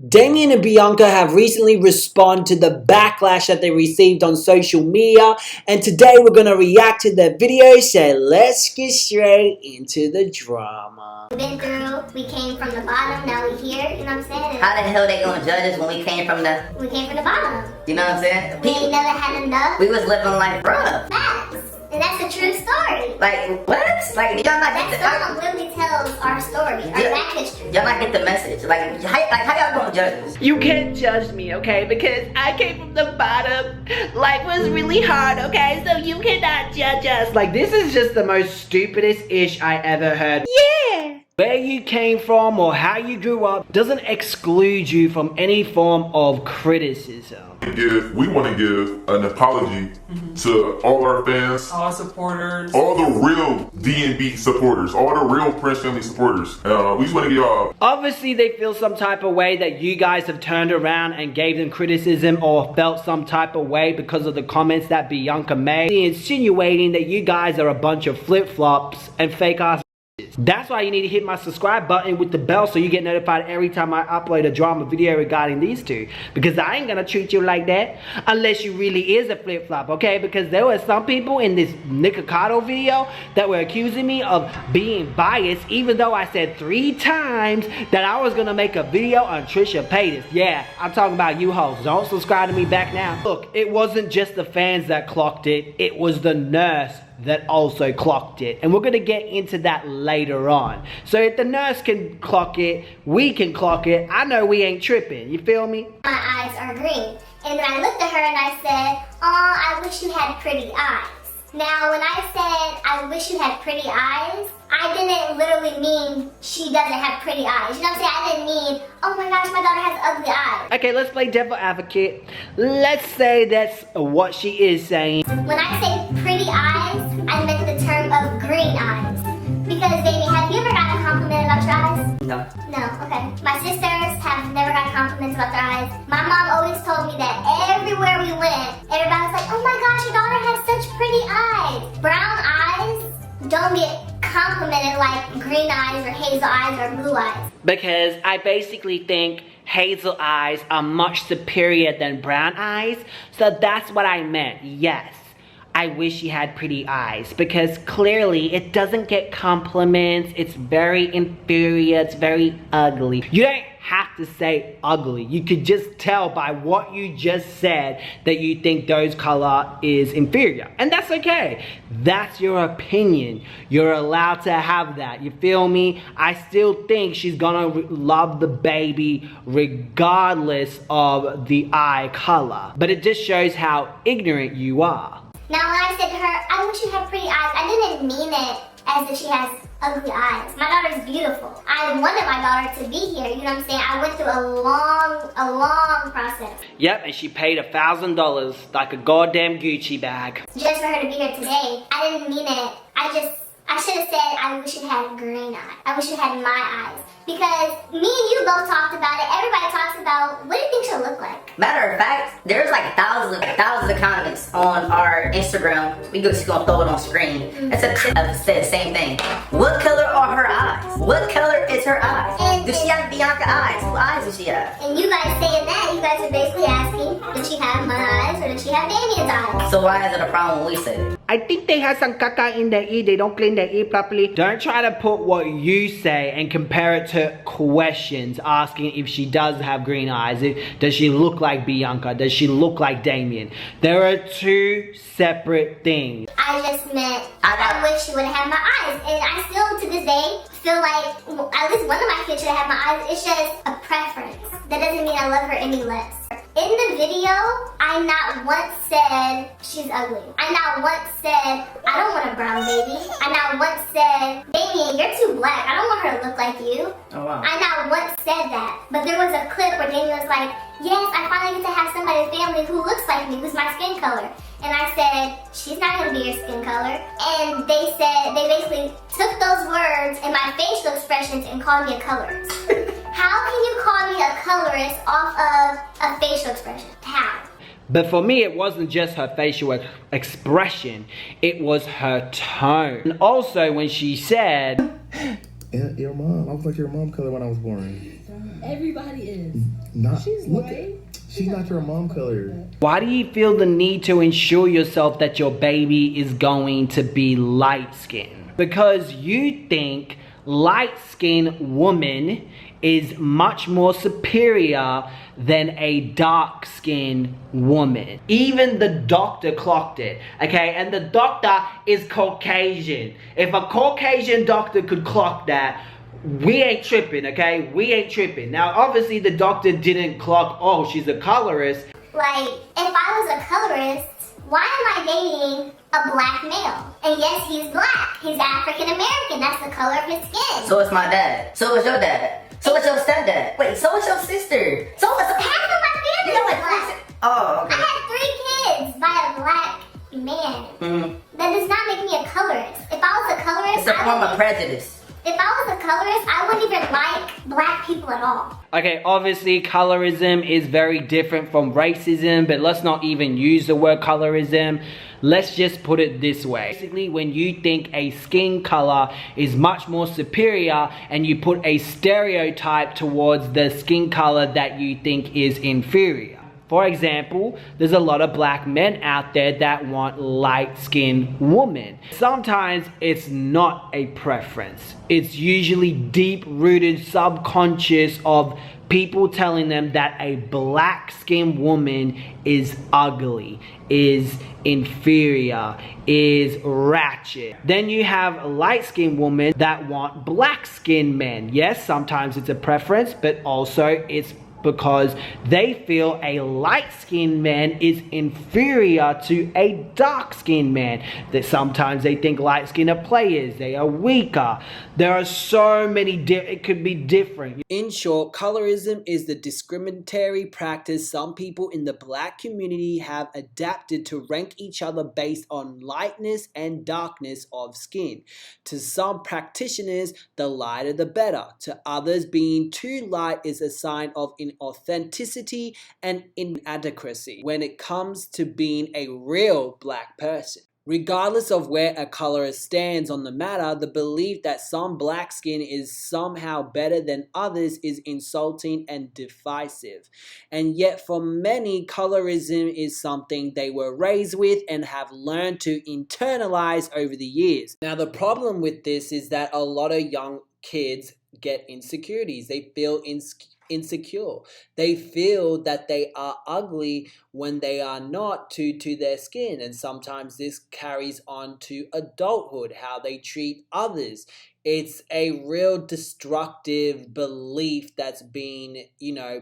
Damien and Bianca have recently responded to the backlash that they received on social media, and today we're going to react to their video, so let's get straight into the drama. We've been through, we came from the bottom, now we're here, you know what I'm saying? How the hell they gonna judge us when we came from the... We came from the bottom. You know what I'm saying? We ain't never had enough. We was living like bruh. Facts. And that's a true story. Like, what? Like, y'all not get the... That song literally tells our story, our back history. Y'all not get the message. Like how y'all gonna judge us? You can't judge me, okay? Because I came from the bottom. Life was really hard, okay? So you cannot judge us. Like, this is just the most stupidest ish I ever heard. Yeah! Where you came from or how you grew up doesn't exclude you from any form of criticism. We want to give an apology to all our fans, all our supporters, all the real D&B supporters, all the real Prince family supporters. We just want to give y'all... Obviously they feel some type of way that you guys have turned around and gave them criticism or felt some type of way because of the comments that Bianca made, insinuating that you guys are a bunch of flip-flops and fake ass. That's why you need to hit my subscribe button with the bell so you get notified every time I upload a drama video regarding these two. Because I ain't gonna treat you like that unless you really is a flip-flop, okay? Because there were some people in this Nikocado video that were accusing me of being biased, even though I said 3 times that I was gonna make a video on Trisha Paytas. Yeah, I'm talking about you hoes. Don't subscribe to me back now. Look, it wasn't just the fans that clocked it, it was the nurse that also clocked it, and we're gonna get into that later on. So if the nurse can clock it, we can clock it. I know we ain't tripping, you feel me? My eyes are green. And then I looked at her and I said, "Oh, I wish you had pretty eyes." Now, when I said, "I wish you had pretty eyes," I didn't literally mean she doesn't have pretty eyes. You know what I'm saying? I didn't mean, "Oh my gosh, my daughter has ugly eyes." Okay, let's play devil advocate. Let's say that's what she is saying. When I say pretty eyes, I meant the term of green eyes. Because, baby, have you ever gotten a compliment about your eyes? No. No, okay. My sisters have never gotten compliments about their eyes. My mom always told me that everywhere we went, everybody was like, "Oh my gosh, your daughter has such pretty eyes." Brown eyes don't get complimented like green eyes or hazel eyes or blue eyes. Because I basically think hazel eyes are much superior than brown eyes. So that's what I meant, yes. I wish she had pretty eyes, because clearly it doesn't get compliments. It's very inferior, it's very ugly. You don't have to say ugly. You could just tell by what you just said that you think those color is inferior, and that's okay. That's your opinion. You're allowed to have that, you feel me? I still think she's gonna love the baby regardless of the eye color, but it just shows how ignorant you are. Now, when I said to her, "I wish you had pretty eyes," I didn't mean it as if she has ugly eyes. My daughter's beautiful. I wanted my daughter to be here, you know what I'm saying? I went through a long process. Yep, and she paid $1,000 like a goddamn Gucci bag. Just for her to be here today. I didn't mean it. I should have said, "I wish you had green eyes. I wish you had my eyes." Because me and you both talked about it. Everybody talks about, what do you think she'll look like? Matter of fact, there's like thousands of comments on our Instagram. We just gonna throw it on screen. It's a tip that said the same thing. What color are her eyes? What color is her eyes? Does she have Bianca eyes? What eyes does she have? And you guys saying that, you guys are basically asking, does she have my eyes or does she have Damien's eyes? So why is it a problem when we say it? I think they have some caca in their ear. They don't clean their ear properly. Don't try to put what you say and compare it to questions asking if she does have green eyes. Does she look like Bianca? Does she look like Damien? There are 2 separate things. I just meant, I wish she would have had my eyes. And I still, to this day, feel like at least one of my kids should have had my eyes. It's just a preference. That doesn't mean I love her any less. In the video, I not once said she's ugly. I not once said, I don't want a brown baby. I not once said, Damien, you're too black. I don't want her to look like you. Oh, wow. I not once said that. But there was a clip where Damien was like, yes, I finally get to have somebody in the family who looks like me, who's my skin color. And I said, she's not gonna be your skin color. And they basically took those words and my facial expressions and called me a colorist. How can you call me a colorist off of a facial expression? How? But for me, it wasn't just her facial expression, it was her tone. And also when she said, your mom, I was like your mom color when I was born. Everybody is. not. She's white. She's not your mom color. Why do you feel the need to ensure yourself that your baby is going to be light-skinned? Because you think light-skinned woman is much more superior than a dark-skinned woman. Even the doctor clocked it, okay? And the doctor is Caucasian. If a Caucasian doctor could clock that, we ain't tripping, okay? We ain't tripping. Now, obviously, the doctor didn't clock, oh, she's a colorist. Like, if I was a colorist, why am I dating a black male? And yes, he's black. He's African American. That's the color of his skin. So it's my dad. So it's your dad. So it's your stepdad. Wait, so it's your sister. So it's half of my family is black. Oh, okay. I had 3 kids by a black man. That does not make me a colorist. If I was a colorist, It's a form of prejudice. If I was a colorist, I wouldn't even like black people at all. Okay, obviously colorism is very different from racism, but let's not even use the word colorism. Let's just put it this way. Basically, when you think a skin color is much more superior and you put a stereotype towards the skin color that you think is inferior. For example, there's a lot of black men out there that want light-skinned women. Sometimes it's not a preference. It's usually deep-rooted subconscious of people telling them that a black-skinned woman is ugly, is inferior, is ratchet. Then you have light-skinned women that want black-skinned men. Yes, sometimes it's a preference, but also it's because they feel a light-skinned man is inferior to a dark-skinned man. That sometimes they think light-skinned are players, they are weaker. There are so many, it could be different. In short, colorism is the discriminatory practice some people in the black community have adapted to rank each other based on lightness and darkness of skin. To some practitioners, the lighter the better. To others, being too light is a sign of inauthenticity and inadequacy when it comes to being a real black person. Regardless of where a colorist stands on the matter, the belief that some black skin is somehow better than others is insulting and divisive. And yet for many, colorism is something they were raised with and have learned to internalize over the years. Now the problem with this is that a lot of young kids get insecurities. They feel insecure. They feel that they are ugly when they are not to their skin, and sometimes this carries on to adulthood, how they treat others. It's a real destructive belief that's been,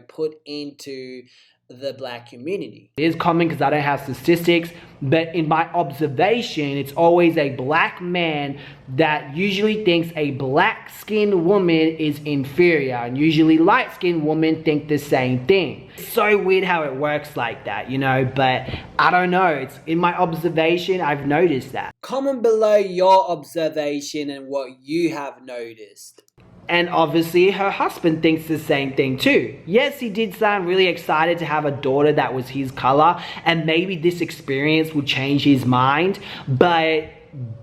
put into the black community. It is common because I don't have statistics, but in my observation, it's always a black man that usually thinks a black-skinned woman is inferior, and usually light-skinned women think the same thing. It's so weird how it works like that, but I don't know. It's in my observation, I've noticed that. Comment below your observation and what you have noticed. And obviously her husband thinks the same thing too. Yes, he did sound really excited to have a daughter that was his color, and maybe this experience would change his mind, but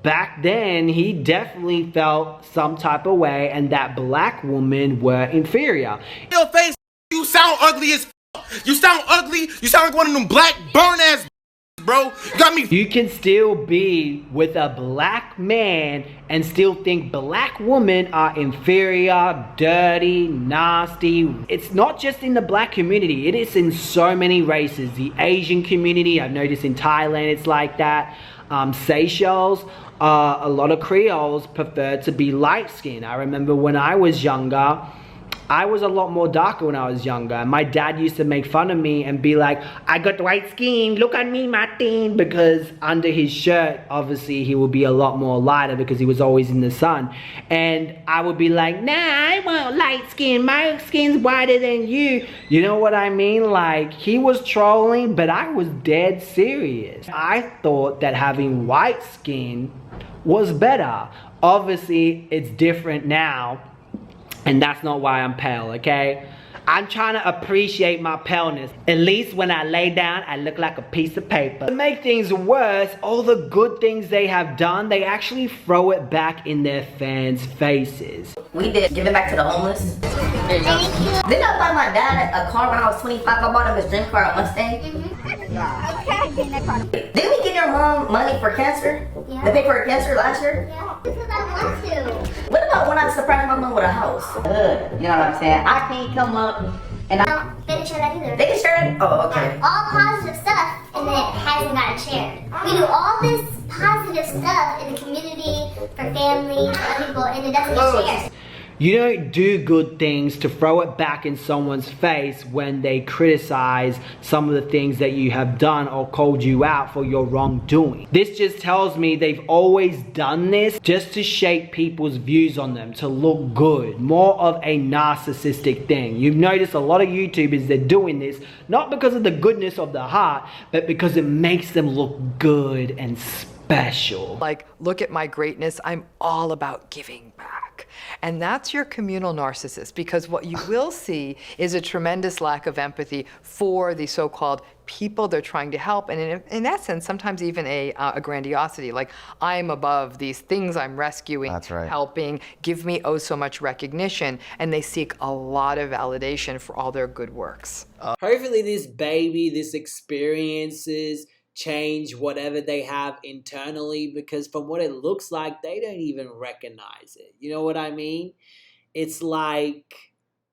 back then he definitely felt some type of way and that black women were inferior. Your face, you sound ugly as f. You sound ugly. You sound like one of them black burn ass bro. You got me. You can still be with a black man and still think black women are inferior, dirty, nasty. It's not just in the black community. It is in so many races. The Asian community, I've noticed in Thailand it's like that. Seychelles, a lot of Creoles prefer to be light-skinned. I remember when I was younger, I was a lot more darker when I was younger. My dad used to make fun of me and be like, I got white skin, look at me, Martin, because under his shirt, obviously, he would be a lot more lighter because he was always in the sun. And I would be like, nah, I want light skin, my skin's whiter than you. You know what I mean? Like, he was trolling, but I was dead serious. I thought that having white skin was better. Obviously, it's different now. And that's not why I'm pale, okay? I'm trying to appreciate my paleness. At least when I lay down, I look like a piece of paper. To make things worse, all the good things they have done, they actually throw it back in their fans' faces. we did giving back to the homeless. There you go. Didn't I buy my dad a car when I was 25? I bought him his dream car, a Mustang. Didn't we give your mom money for cancer? Yeah. They paid for her cancer last year? Yeah, because I want to. What about when I surprised my mom with a house? You know what I'm saying? I can't come up and They didn't share that either. They can share it? Oh, okay. All positive stuff, and then it hasn't gotten shared. We do all this positive stuff in the community, for family, other people, and it doesn't get shared. You don't do good things to throw it back in someone's face when they criticize some of the things that you have done or called you out for your wrongdoing. This just tells me they've always done this just to shape people's views on them, to look good. More of a narcissistic thing. You've noticed a lot of YouTubers, they're doing this not because of the goodness of the heart, but because it makes them look good and special. Like, look at my greatness, I'm all about giving back. And that's your communal narcissist, because what you will see is a tremendous lack of empathy for the so-called people they're trying to help, and in essence, sometimes even a grandiosity, like, I'm above these things I'm rescuing, That's right. helping, give me oh so much recognition, and they seek a lot of validation for all their good works. Hopefully this baby, this experiences change whatever they have internally, because from what it looks like, they don't even recognize it. You know what I mean? It's like,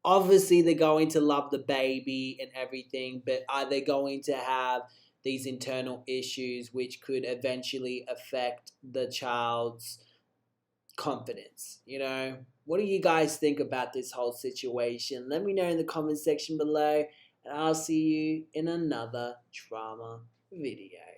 obviously they're going to love the baby and everything, but are they going to have these internal issues which could eventually affect the child's confidence? You know, what do you guys think about this whole situation? Let me know in the comment section below, and I'll see you in another drama video.